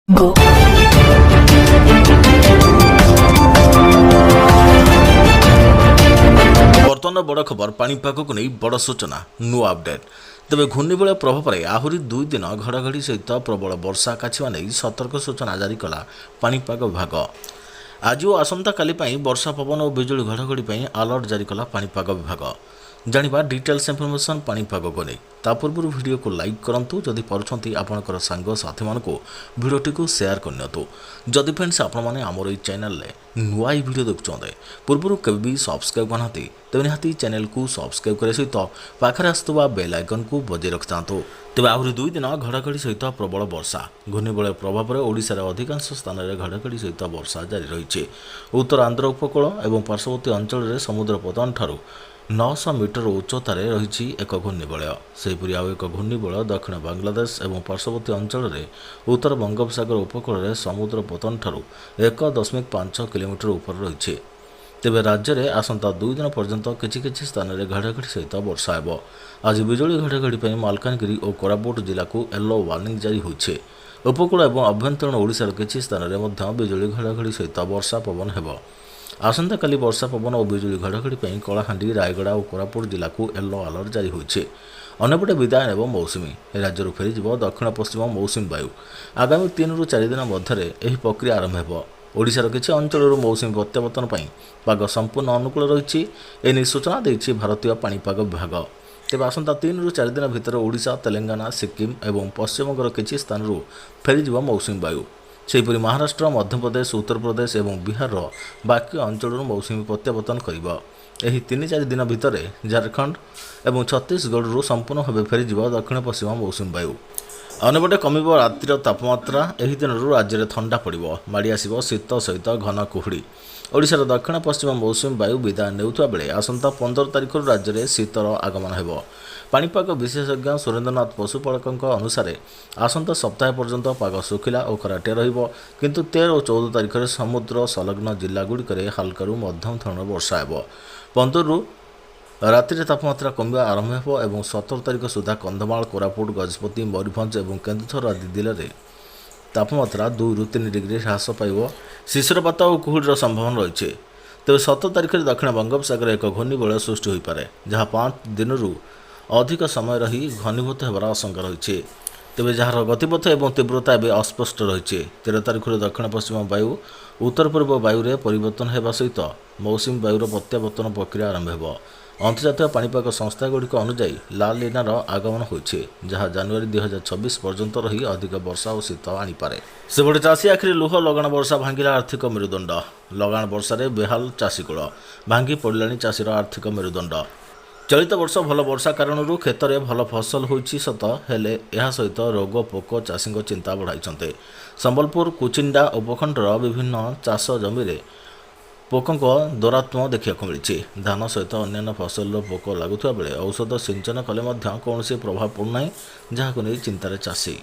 Go. बर्तमान बड़ खबर पाणीपाग को नहीं बड़ सूचना नुआ अपडेट तेज घूर्णिबलय प्रभाव में आहरी 2 दिन घड़घड़ी सहित प्रबल वर्षा काछिबा नहीं सतर्क सूचना जारी कला पाणीपाग विभाग। आज और आसंता काली वर्षा पवन और बिजुली घड़घड़ी अलर्ट जारी कला पाणीपाग विभाग। जानिबा डिटेल्स इनफॉरमेशन पाणीपाग को नहीं ता पूर्व वीडियो को लाइक करंतु जदि पारुछंती आपनकर सांग साथी मानको वीडियोटी को शेयर करनियतु। जदि फ्रेंड्स आपण माने हमर ई चैनल ले नुआ ही वीडियो देखुछंदे पूर्व केबे भी सब्सक्राइब करनाती तेबे निहाती चैनल को सब्सक्राइब करे सहित पाखरे आस्तुबा बेल आइकन को बजाय रखतांतु। तेबे आहुरी 2 दिन घड़घड़ी सहित प्रबल वर्षा घूर्णिबलय प्रभाव में ओडिशा रे अधिकांश स्थान में घड़घड़ी सहित वर्षा जारी रही। उत्तर आंध्र उपकूल और पार्श्ववर्ती अंचल में समुद्र पतन ठारू 900 मीटर उच्चतार रही एक घूर्णिबलय। सेहीपरि आउ एक घूर्णिबलय दक्षिण बांग्लादेश और पार्श्ववर्ती अंचल में उत्तर बंगोपसागर उपकूल में समुद्र पतन ठारू 1.5 किलोमीटर ऊपर रही। तेबे राज्य में आसंता 2 दिन पर्यंत किछि स्थान में घड़घड़ी सहित वर्षा हेब। आज बिजुली घड़घड़ी मालकानगिरी और कोरापुट जिला को येलो वार्निंग जारी होइछे। उपकूल और आभ्यंतरीण ओडिशार किछि स्थान में बिजुली घड़घड़ी सहित वर्षा पवन हेब। आसंता काली वर्षा पवन और बिजुली घड़घड़ी कलाहांडी रायगड़ा और कोरापुट जिला को येलो अलर्ट जारी होइछे। अन्यपटे विदाय नेब मौसुमी राज्य फेरीज दक्षिण पश्चिम मौसुमी वायु। आगामी 3 ରୁ 4 दिन मध्य यह प्रक्रिया आरंभ हो। ओडिशार किछि अंचल मौसुमी प्रत्यावर्तन पाग संपूर्ण अनुकूल रही एने सूचना देछि भारतीय पाणीपाग विभाग। तेज आसंता 3 ରୁ 4 दिन भितर ओडिशा तेलंगाना सिक्किम और पश्चिमबंगर किछि स्थान फेरीज मौसुमी वायु। सेहीपरि महाराष्ट्र मध्यप्रदेश उत्तर प्रदेश और बिहार बाकी अंचल मौसुमी प्रत्यावर्तन करिबो। एही 3-4 दिन भितर झारखंड और छत्तीसगढ़ संपूर्ण भाव फेरीज दक्षिण पश्चिम मौसुमी वायु। अन्यपटे कमिब रातिर तापमात्रा। एही दिन राज्य में ठंडा पड़ो माड़ी आसिब शीत सहित घन कुहुड़ी। ओडिशार दक्षिण पश्चिम मौसुमी वायु विदाय नेउथुवा बेले आसंता 15 तारिख राज्य में शीतर आगमन हेब। पाणीपाग विशेषज्ञ सुरेंद्रनाथ पशुपालक अनुसार आसंता सप्ताह पर्यंत पाग सुखिला और खराटिया रहिबो, किंतु 13 और 14 तारिख में समुद्र संलग्न जिलागुड़िक हल्कारू मध्यम धरणर वर्षा हेब। 15 ରୁ रातिर तापमात्रा कमिबा आरंभ हेब और 17 तारिख सुधा कंधमाल कोरापुट गजपति मयूरभंज और केन्दुझर आदि जिले में तापमात्रा 2 ରୁ 3 डिग्री ह्रास पाइब। शिशिरपात और कुहुड़ीर संभावना रही। तेज 17 तारिख में दक्षिण बंगोपसागर एक घूर्णिबलय सृष्टि हो पारे जहाँ 5 दिन अधिक समय रही घनीभूत होबार आशंका रही। तेज जार गतिपथ और तीव्रता एवं अस्पष्ट रही। 13 तारिख में दक्षिण पश्चिम वायु उत्तर पूर्व वायु परिवर्तन होगा सहित मौसुमी वायुर प्रत्यावर्तन प्रक्रिया आरंभ हो। अंतर्जातीय पाणीपाग संस्थागुड़िक अनुଯାयी लाल लीनार आगमन होइछे जहाँ जनवरी 2026 पर्यंत रही अधिक वर्षा और शीत आनीपारे। सेपटे चाषी आखिरी लुह लगाण वर्षा भांगिला आर्थिक मेरुदंड। लगाण वर्षा बेहाल चाषीकूल भांगी पड़लानी चाषीर आर्थिक मेरुदंड। चलित वर्ष भल वर्षा कारण क्षेत्र में भल फसल होइछि सत हेले यह सहित रोग पोक चाषी चिंता बढ़ाई। संबलपुर कुचिंडा उपखंडर विभिन्न चाष जमी पोकों दौरात्म देखा मिली। धान सहित अन्य फसल पोक लगुवा बेले औषध सिंचन कले कौन प्रभाव पड़ना जहाँ को नहीं चिंतार चाषी।